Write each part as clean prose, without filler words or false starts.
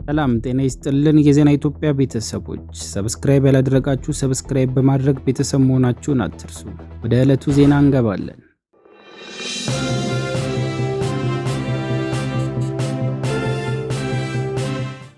ሰላም ጤና ይስጥልን የዜና ኢትዮጵያ ቤተሰቦች፣ ሰብስክራይብ ያላደረጋችሁ ሰብስክራይብ በማድረግ ቤተሰብ መሆናችሁን አትርሱ። ወደ ዕለቱ ዜና እንገባለን።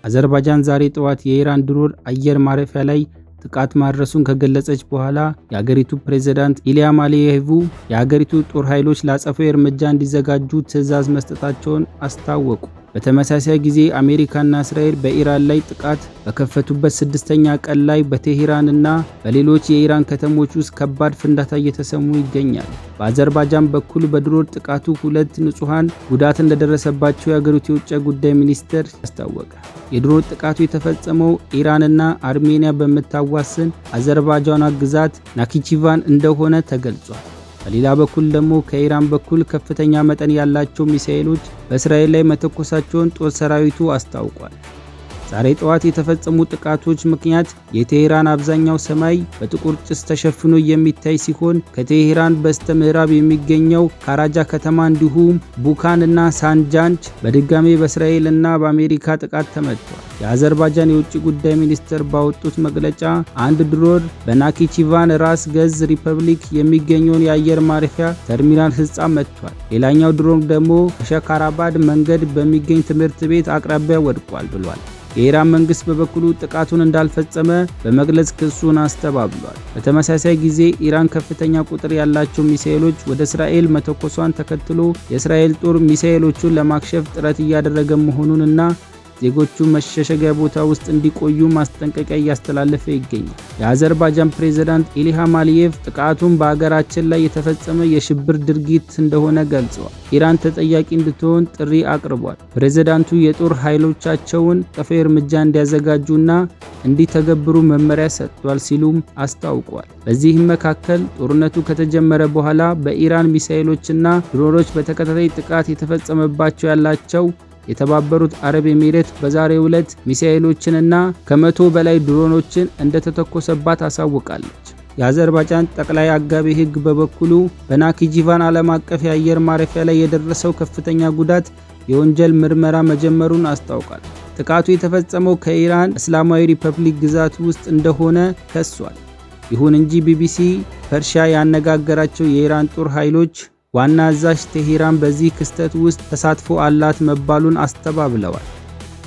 አዘርባይጃን ዛሬ ጠዋት የኢራን ድሮን አየር ማረፊያ ላይ ጥቃት ማድረሱን ከገለጸች በኋላ የሀገሪቱ ፕሬዝዳንት ኢልሃም አሊየቭ የሀገሪቱ ጦር ኃይሎች ለአጸፋዊ እርምጃ እንዲዘጋጁ ትዕዛዝ መስጠታቸውን አስታወቁ። በተመሳሳይ ጊዜ አሜሪካና እስራኤል በኢራን ላይ ጥቃት በከፈቱበት ስድስተኛ ቀን ላይ በቴሄራን እና በሌሎች የኢራን ከተሞች ውስጥ ከባድ ፍንዳታ እየተሰሙ ይገኛል። በአዘርባይጃን በኩል በድሮን ጥቃቱ 2 ንጹሃን ጉዳት እንደደረሰባቸው የሀገሪቱ የውጭ ጉዳይ ሚኒስቴር አስታወቀ። የድሮን ጥቃቱ የተፈጸመው ኢራንና አርሜኒያ በምታዋስን አዘርባይጃኗ ግዛት ናኪቺቫን እንደሆነ ተገልጿል። በሌላ በኩል ደግሞ ከኢራን በኩል ከፍተኛ መጠን ያላቸው ሚሳኤሎች በእስራኤል ላይ መተኮሳቸውን ጦር ሰራዊቱ አስታውቋል። ዛሬ ጠዋት የተፈጸሙ ጥቃቶች ምክንያት የቴሄራን አብዛኛው ሰማይ በጥቁር ጭስ ተሸፍኖ የሚታይ ሲሆን ከቴሄራን በስተ ምዕራብ የሚገኘው ካራጃ ከተማ እንዲሁም ቡካን እና ሳንጃንች በድጋሜ በእስራኤል እና በአሜሪካ ጥቃት ተመቷል። የአዘርባይጃን የውጭ ጉዳይ ሚኒስትር ባወጡት መግለጫ አንድ ድሮን በናኪቺቫን ራስ ገዝ ሪፐብሊክ የሚገኘውን የአየር ማረፊያ ተርሚናል ህንፃ መቷል። ሌላኛው ድሮን ደግሞ ከሸካራባድ መንገድ በሚገኝ ትምህርት ቤት አቅራቢያ ወድቋል ብሏል። የኢራን መንግስት በበኩሉ ጥቃቱን እንዳልፈጸመ በመግለጽ ክሱን አስተባብሏል። በተመሳሳይ ጊዜ ኢራን ከፍተኛ ቁጥር ያላቸው ሚሳኤሎች ወደ እስራኤል መተኮሷን ተከትሎ የእስራኤል ጦር ሚሳኤሎቹን ለማክሸፍ ጥረት እያደረገ መሆኑንና ዜጎቹ መሸሸጊያ ቦታ ውስጥ እንዲቆዩ ማስጠንቀቂያ እያስተላለፈ ይገኛል። የአዘርባይጃን ፕሬዝዳንት ኢልሃም አሊየቭ ጥቃቱን በአገራችን ላይ የተፈጸመ የሽብር ድርጊት እንደሆነ ገልጸዋል። ኢራን ተጠያቂ እንድትሆን ጥሪ አቅርቧል። ፕሬዝዳንቱ የጦር ኃይሎቻቸውን አጸፋዊ እርምጃ እንዲያዘጋጁና እንዲተገብሩ መመሪያ ሰጥቷል ሲሉም አስታውቋል። በዚህም መካከል ጦርነቱ ከተጀመረ በኋላ በኢራን ሚሳኤሎችና ድሮኖች በተከታታይ ጥቃት የተፈጸመባቸው ያላቸው የተባበሩት አረብ ኤሚሬት በዛሬው ዕለት ሚሳኤሎችንና ከ100 በላይ ድሮኖችን እንደተተኮሰባት አሳውቃለች። የአዘርባይጃን ጠቅላይ አቃቤ ሕግ በበኩሉ በናኪቺቫን ዓለም አቀፍ የአየር ማረፊያ ላይ የደረሰው ከፍተኛ ጉዳት የወንጀል ምርመራ መጀመሩን አስታውቋል። ጥቃቱ የተፈጸመው ከኢራን እስላማዊ ሪፐብሊክ ግዛት ውስጥ እንደሆነ ከሷል። ይሁን እንጂ ቢቢሲ ፐርሺያ ያነጋገራቸው የኢራን ጦር ኃይሎች ዋና አዛዥ ቴሄራን በዚህ ክስተት ውስጥ ተሳትፎ አላት መባሉን አስተባብለዋል።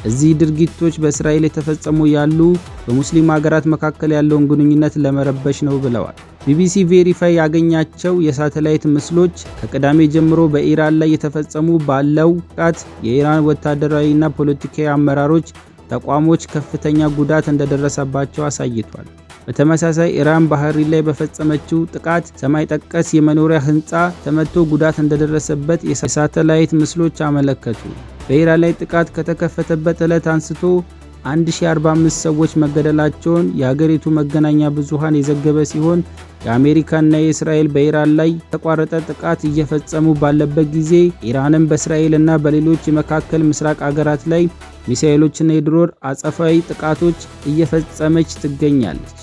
እዚህ ድርጊቶች በእስራኤል የተፈጸሙ ያሉ በሙስሊም ሀገራት መካከል ያለውን ግንኙነት ለመረበሽ ነው ብለዋል። ቢቢሲ ቬሪፋይ ያገኛቸው የሳተላይት ምስሎች ከቅዳሜ ጀምሮ በኢራን ላይ የተፈጸሙ ባለው ጥቃት የኢራን ወታደራዊና ፖለቲካዊ አመራሮች ተቋሞች ከፍተኛ ጉዳት እንደደረሰባቸው አሳይቷል። በተመሳሳይ ኢራን ባህሪን ላይ በፈጸመችው ጥቃት ሰማይ ጠቀስ የመኖሪያ ህንፃ ተመቶ ጉዳት እንደደረሰበት የሳተላይት ምስሎች አመለከቱ። በኢራን ላይ ጥቃት ከተከፈተበት ዕለት አንስቶ 1045 ሰዎች መገደላቸውን የሀገሪቱ መገናኛ ብዙሃን የዘገበ ሲሆን የአሜሪካና የእስራኤል በኢራን ላይ የተቋረጠ ጥቃት እየፈጸሙ ባለበት ጊዜ ኢራንም በእስራኤልና በሌሎች የመካከል ምስራቅ አገራት ላይ ሚሳኤሎችና የድሮን አጸፋዊ ጥቃቶች እየፈጸመች ትገኛለች።